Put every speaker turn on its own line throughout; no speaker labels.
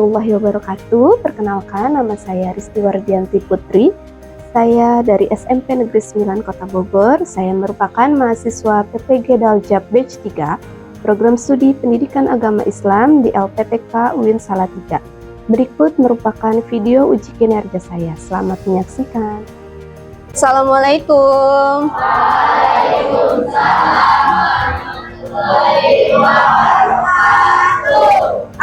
warahmatullahi wabarakatuh. Perkenalkan, nama saya Risti Wardianti Putri. Saya dari SMP Negeri 9 Kota Bogor. Saya merupakan mahasiswa PPG Daljab Batch 3, Program Studi Pendidikan Agama Islam di LPTK UIN Salatiga. Berikut merupakan video uji kinerja saya. Selamat menyaksikan.
Assalamualaikum.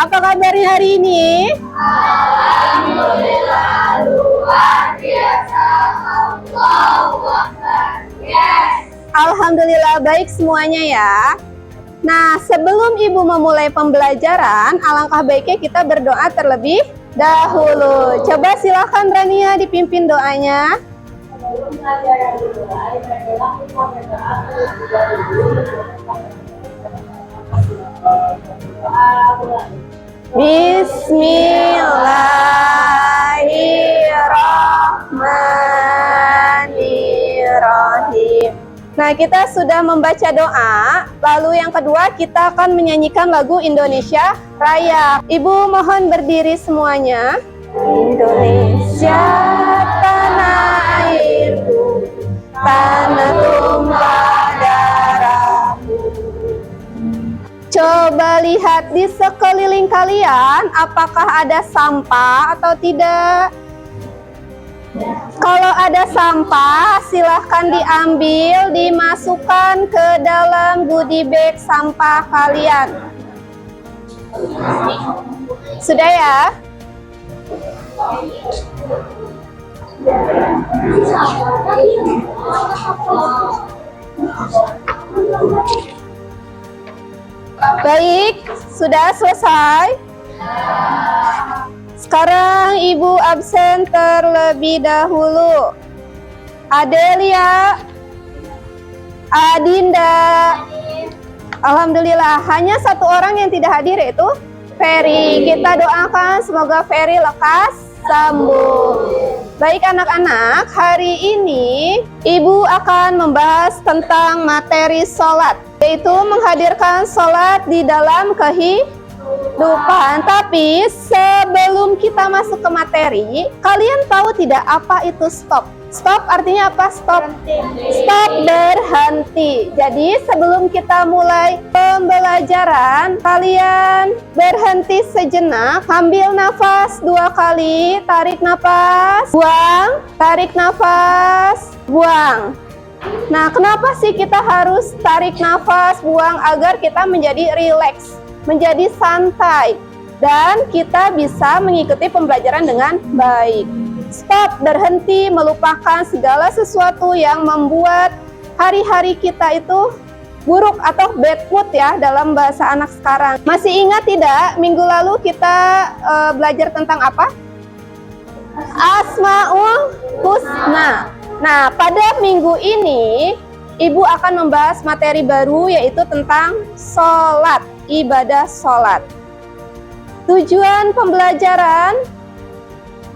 Apa kabarnya hari ini?
Alhamdulillah, luar biasa.
Alhamdulillah baik semuanya ya. Nah, sebelum Ibu memulai pembelajaran, alangkah baiknya kita berdoa terlebih dahulu. Coba silakan Rania dipimpin doanya. Bismillahirrahmanirrahim. Nah, kita sudah membaca doa. Lalu yang kedua, kita akan menyanyikan lagu Indonesia Raya. Ibu mohon berdiri semuanya. Indonesia tanah airku, tanah tumpah darahku. Coba lihat di sekeliling kalian, apakah ada sampah atau tidak? Kalau ada sampah, silahkan diambil, dimasukkan ke dalam goodie bag sampah kalian. Sudah ya? Baik, sudah selesai. Sekarang Ibu absen terlebih dahulu. Adelia, Adinda. Alhamdulillah, hanya satu orang yang tidak hadir, yaitu Ferry. Kita doakan semoga Ferry lekas sembuh. Baik anak-anak, hari ini Ibu akan membahas tentang materi sholat, yaitu menghadirkan sholat di dalam kehidupan. Tapi sebelum kita masuk ke materi, kalian tahu tidak apa itu stop? Stop artinya apa? Stop. Stop, berhenti. Jadi sebelum kita mulai pembelajaran, kalian berhenti sejenak, ambil nafas 2 kali, tarik nafas, buang, tarik nafas, buang. Nah, kenapa sih kita harus tarik nafas, buang agar kita menjadi rileks, menjadi santai, dan kita bisa mengikuti pembelajaran dengan baik. Stop, berhenti, melupakan segala sesuatu yang membuat hari-hari kita itu buruk atau bad mood ya dalam bahasa anak sekarang. Masih ingat tidak minggu lalu kita belajar tentang apa? Asmaul Husna. Nah, pada minggu ini Ibu akan membahas materi baru, yaitu tentang sholat, ibadah sholat. Tujuan pembelajaran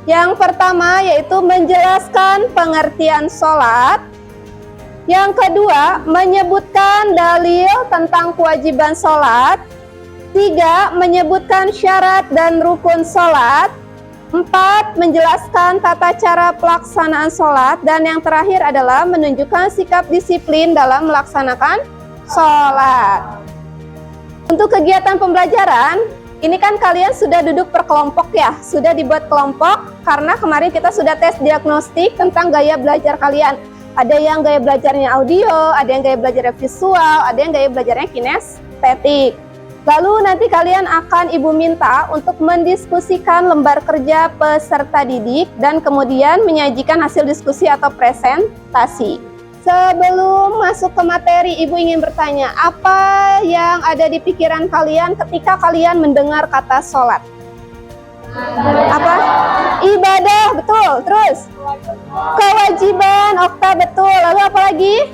yang pertama yaitu menjelaskan pengertian sholat. Yang kedua, menyebutkan dalil tentang kewajiban sholat. 3, menyebutkan syarat dan rukun sholat. 4, menjelaskan tata cara pelaksanaan sholat. Dan yang terakhir adalah menunjukkan sikap disiplin dalam melaksanakan sholat. Untuk kegiatan pembelajaran, ini kan kalian sudah duduk per kelompok ya, sudah dibuat kelompok karena kemarin kita sudah tes diagnostik tentang gaya belajar kalian. Ada yang gaya belajarnya audio, ada yang gaya belajarnya visual, ada yang gaya belajarnya kinestetik. Lalu nanti kalian akan Ibu minta untuk mendiskusikan lembar kerja peserta didik dan kemudian menyajikan hasil diskusi atau presentasi. Sebelum masuk ke materi, Ibu ingin bertanya, apa yang ada di pikiran kalian ketika kalian mendengar kata sholat? Apa? Ibadah, betul. Terus? Kewajiban, Okta, betul. Lalu apa lagi?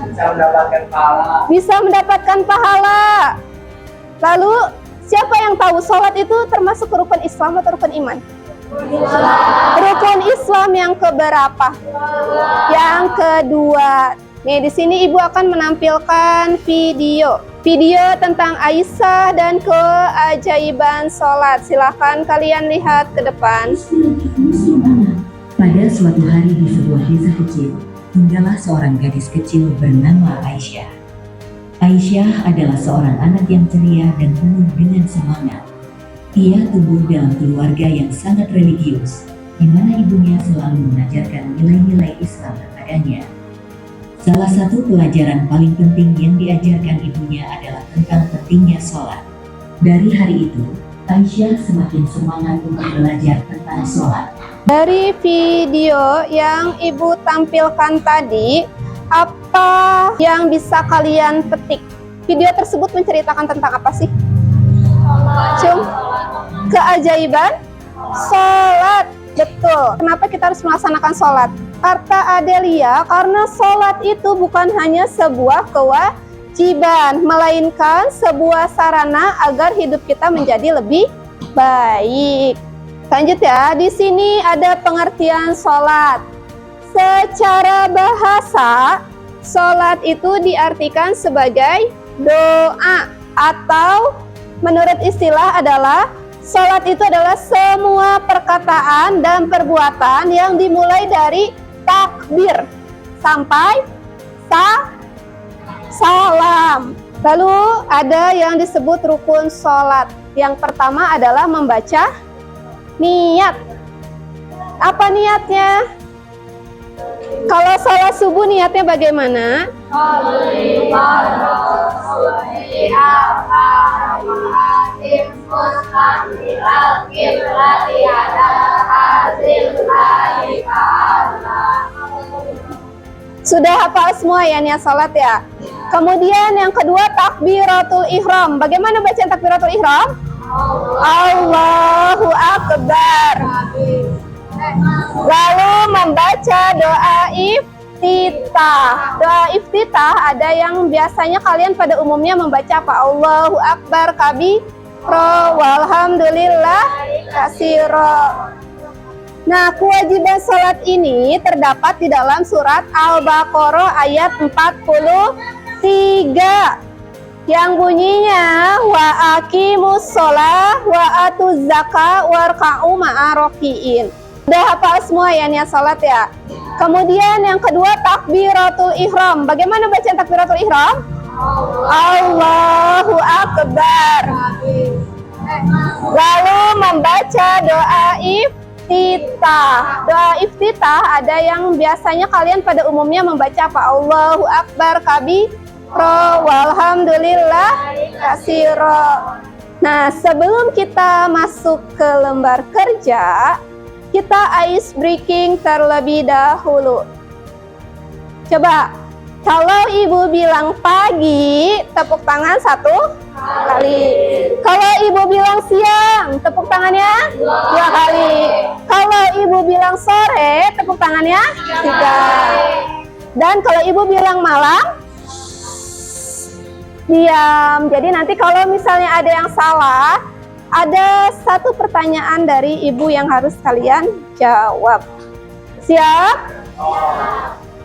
Bisa mendapatkan pahala.
Bisa mendapatkan pahala. Lalu, siapa yang tahu sholat itu termasuk rukun Islam atau rukun iman? Rukun Islam yang keberapa? Yang kedua. Nih, di sini Ibu akan menampilkan video. video tentang Aisyah dan keajaiban sholat. Silahkan kalian lihat ke depan.
Pada suatu hari di sebuah desa kecil, tinggallah seorang gadis kecil bernama Aisyah. Aisyah adalah seorang anak yang ceria dan penuh dengan semangat. Ia tumbuh dalam keluarga yang sangat religius, di mana ibunya selalu mengajarkan nilai-nilai Islam kepadanya. Salah satu pelajaran paling penting yang diajarkan ibunya adalah tentang pentingnya sholat. Dari hari itu, Aisyah semakin semangat untuk belajar tentang sholat.
Dari video yang Ibu tampilkan tadi, apa yang bisa kalian petik? Video tersebut menceritakan tentang apa sih? Keajaiban sholat. Betul. Kenapa kita harus melaksanakan sholat? Kata Adelia, karena sholat itu bukan hanya sebuah kewajiban, melainkan sebuah sarana agar hidup kita menjadi lebih baik. Lanjut ya, di sini ada pengertian sholat. Secara bahasa, sholat itu diartikan sebagai doa, atau menurut istilah adalah sholat itu adalah semua perkataan dan perbuatan yang dimulai dari takbir sampai salam. Lalu ada yang disebut rukun sholat. Yang pertama adalah membaca niat. Apa niatnya? Kalau sholat subuh niatnya bagaimana? Sudah hafal semua ya niat sholat ya? Kemudian yang kedua takbiratul ihram. Bagaimana bacaan takbiratul ihram? Allahu Akbar. Lalu membaca doa iftitah. Doa iftitah ada yang biasanya kalian pada umumnya membaca apa? Allahu Akbar kabiro walhamdulillah kasiro. Nah, kewajiban sholat ini terdapat di dalam surat Al-Baqarah ayat 43 yang bunyinya wa aqimus sholah wa atuz zakah warka'u ma'arokiin. Udah hafal semua ya niat sholat ya? Kemudian yang kedua takbiratul ihram. Bagaimana bacaan takbiratul ihram? Allahu Akbar. Lalu membaca doa iftitah. Doa iftitah ada yang biasanya kalian pada umumnya membaca apa? Allahu Akbar kabiro walhamdulillah kasiro. Nah, sebelum kita masuk ke lembar kerja, kita ice breaking terlebih dahulu. Coba, kalau ibu bilang pagi, tepuk tangan 1 kali. Kalau ibu bilang siang, tepuk tangannya 2 kali. Kalau ibu bilang sore, tepuk tangannya 3. Dan kalau ibu bilang malam, diam. Jadi nanti kalau misalnya ada yang salah, ada satu pertanyaan dari ibu yang harus kalian jawab. Siap?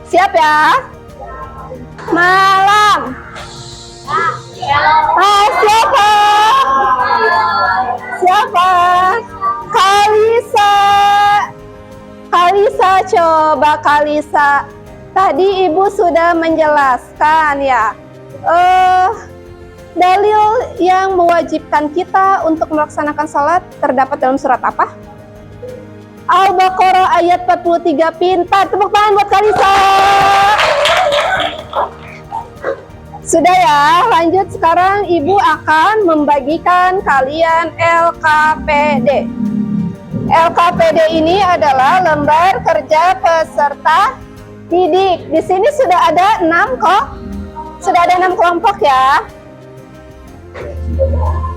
Siap ya? Malam. Siapa? Siapa? Kalisa. Kalisa, coba Kalisa. Tadi ibu sudah menjelaskan ya. Dalil yang mewajibkan kita untuk melaksanakan sholat terdapat dalam surat apa? Al-Baqarah ayat 43. Pintar, tepuk tangan buat Kalisa. Sudah ya, lanjut sekarang ibu akan membagikan kalian LKPD. LKPD ini adalah lembar kerja peserta didik. Di sini sudah ada 6 kok. Sudah ada 6 kelompok ya.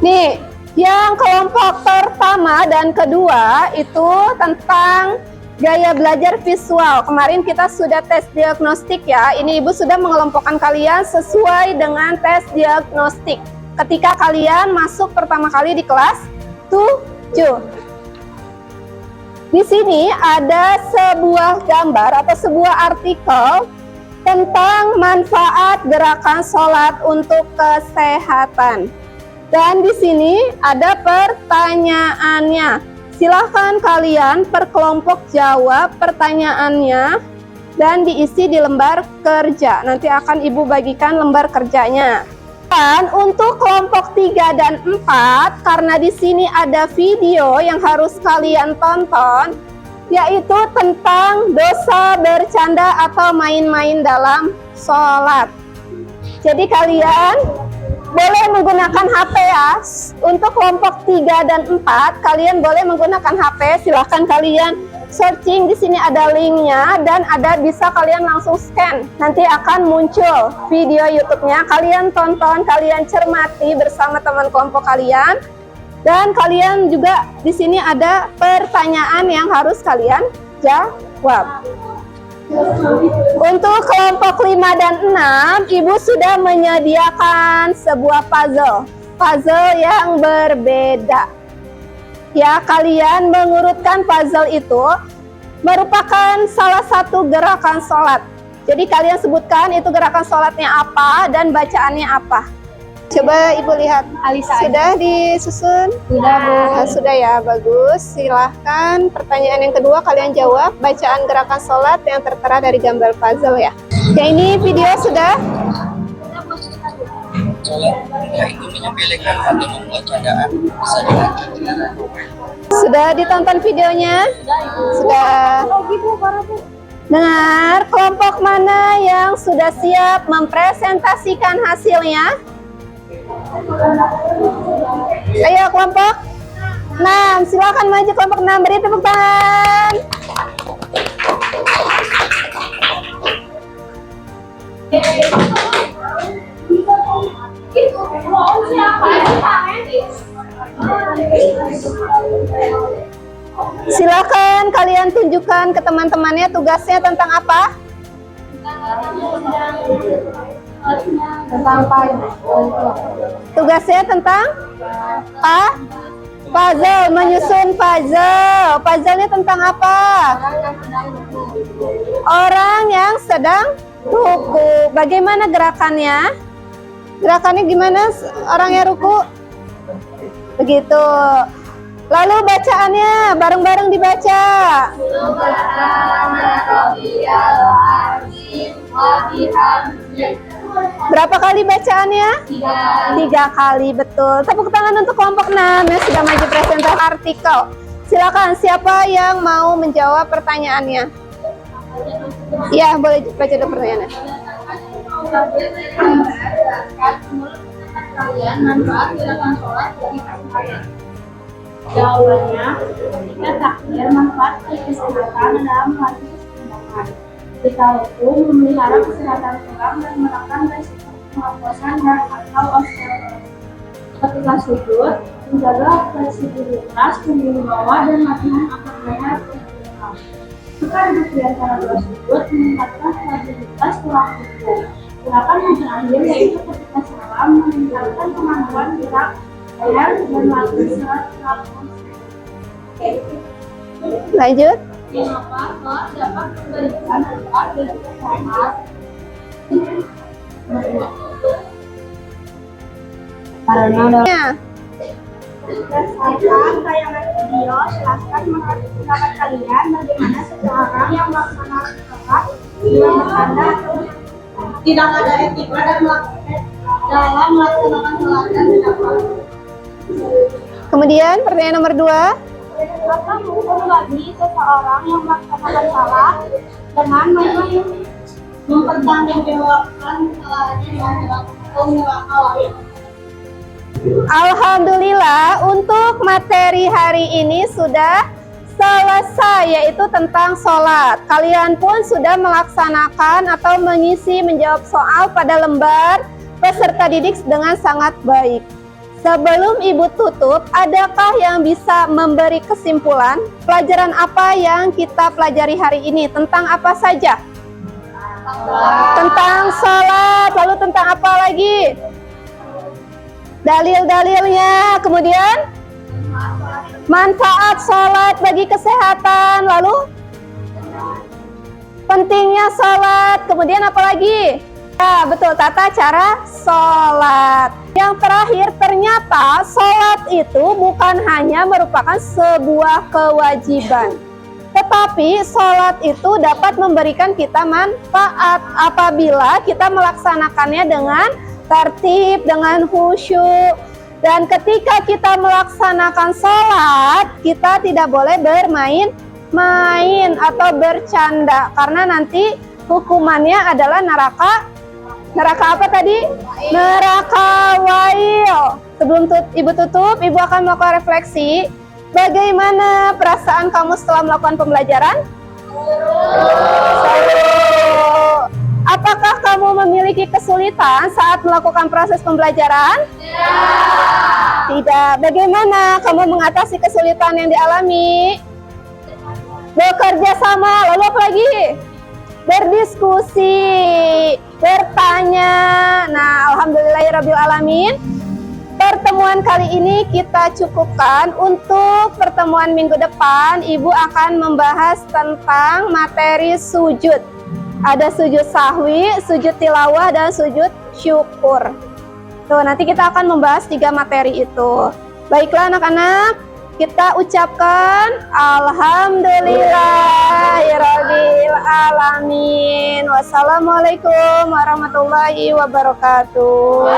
Nih, yang kelompok pertama dan kedua itu tentang gaya belajar visual. Kemarin kita sudah tes diagnostik ya. Ini ibu sudah mengelompokkan kalian sesuai dengan tes diagnostik ketika kalian masuk pertama kali di kelas 7. Di sini ada sebuah gambar atau sebuah artikel tentang manfaat gerakan sholat untuk kesehatan. Dan di sini ada pertanyaannya. Silahkan kalian per kelompok jawab pertanyaannya dan diisi di lembar kerja. Nanti akan Ibu bagikan lembar kerjanya. Dan untuk kelompok 3 dan 4, karena di sini ada video yang harus kalian tonton, yaitu tentang dosa bercanda atau main-main dalam sholat. Jadi kalian boleh menggunakan HP ya. Untuk kelompok 3 dan 4, kalian boleh menggunakan HP. Silahkan kalian searching, di sini ada linknya dan ada bisa kalian langsung scan. Nanti akan muncul video YouTube-nya. Kalian tonton, kalian cermati bersama teman kelompok kalian. Dan kalian juga di sini ada pertanyaan yang harus kalian jawab. Untuk kelompok 5 dan 6, Ibu sudah menyediakan sebuah puzzle yang berbeda. Ya, kalian mengurutkan puzzle itu merupakan salah satu gerakan sholat. Jadi kalian sebutkan itu gerakan sholatnya apa dan bacaannya apa. Coba Ibu lihat. Alisa sudah disusun? Sudah, Bu. Nah, sudah ya, bagus. Silahkan pertanyaan yang kedua kalian jawab bacaan gerakan sholat yang tertera dari gambar puzzle ya. Ya, ini video sudah.
Sholat yaitu menyepelekan atau membuat candaan bisa dengan cara.
Sudah ditonton videonya? Sudah. Dengar, kelompok mana yang sudah siap mempresentasikan hasilnya? Ayo kelompok 6, silakan maju kelompok 6, beri tepuk tangan. Silakan kalian tunjukkan ke teman-temannya tugasnya tentang apa? Tugasnya tentang puzzle, menyusun puzzle. Puzzle-nya tentang apa? Orang yang sedang ruku. Bagaimana gerakannya? Gerakannya gimana orang yang ruku? Begitu. Lalu bacaannya bareng-bareng dibaca. Berapa kali bacaannya? 3 kali, betul. Tepuk tangan untuk kelompok 6 yang sudah maju presentasi artikel. Silakan, siapa yang mau menjawab pertanyaannya? Ya, boleh baca dulu pertanyaannya.
Manfaat gerakan sholat bagi kesehatan. Jawabannya, ketika takbir manfaat bagi kesehatan dalam hati keseimbangan. Kita hukum memelihara kesehatan tulang dan menekan resiko kemapasan dan atau osteoporosis. Ketika sujud, menjaga fleksibilitas tubuh bawah dan latihan otot leher vertikal. Jika duduk di antara dua sujud, meningkatkan stabilitas tulang punggung. Gerakan yang terakhir yaitu ketika salam meningkatkan kemampuan gerak leher dan latih serat
Lanjut.
Mengapa dapat memberikan manfaat bagi kesehatan?
Ya.
Berdasarkan tayangan video, silahkan mendapat kalian bagaimana seseorang yang melaksanakan sholat dengan bertanda tidak ada etika dalam melaksanakan sholat dan tidak.
Kemudian pertanyaan nomor 2.
Apa hukum bagi seseorang yang melaksanakan salah dengan mempertanggungjawabkan kesalahannya dengan lain?
Alhamdulillah, untuk materi hari ini sudah selesai, yaitu tentang sholat. Kalian pun sudah melaksanakan atau mengisi menjawab soal pada lembar peserta didik dengan sangat baik. Sebelum Ibu tutup, adakah yang bisa memberi kesimpulan pelajaran apa yang kita pelajari hari ini? Tentang apa saja? Tentang sholat, lalu tentang apa lagi? Dalil-dalilnya, kemudian manfaat sholat bagi kesehatan, lalu pentingnya sholat. Kemudian apa lagi? Ya, betul, tata cara sholat. Yang terakhir, ternyata sholat itu bukan hanya merupakan sebuah kewajiban, tetapi sholat itu dapat memberikan kita manfaat apabila kita melaksanakannya dengan tertib, dengan khusyuk. Dan ketika kita melaksanakan sholat, kita tidak boleh bermain-main atau bercanda, karena nanti hukumannya adalah neraka. Neraka apa tadi? Neraka wail. Sebelum Ibu tutup, Ibu akan melakukan refleksi. Bagaimana perasaan kamu setelah melakukan pembelajaran? Apakah kamu memiliki kesulitan saat melakukan proses pembelajaran? Tidak. Bagaimana kamu mengatasi kesulitan yang dialami? Bekerja sama, lalu apa lagi? Berdiskusi, bertanya. Nah, alhamdulillahirabbil alamin. Pertemuan kali ini kita cukupkan. Untuk pertemuan minggu depan, Ibu akan membahas tentang materi sujud. Ada sujud sahwi, sujud tilawah, dan sujud syukur. Tuh, nanti kita akan membahas 3 materi itu. Baiklah anak-anak, kita ucapkan alhamdulillahirabbil alamin. Wassalamualaikum warahmatullahi wabarakatuh.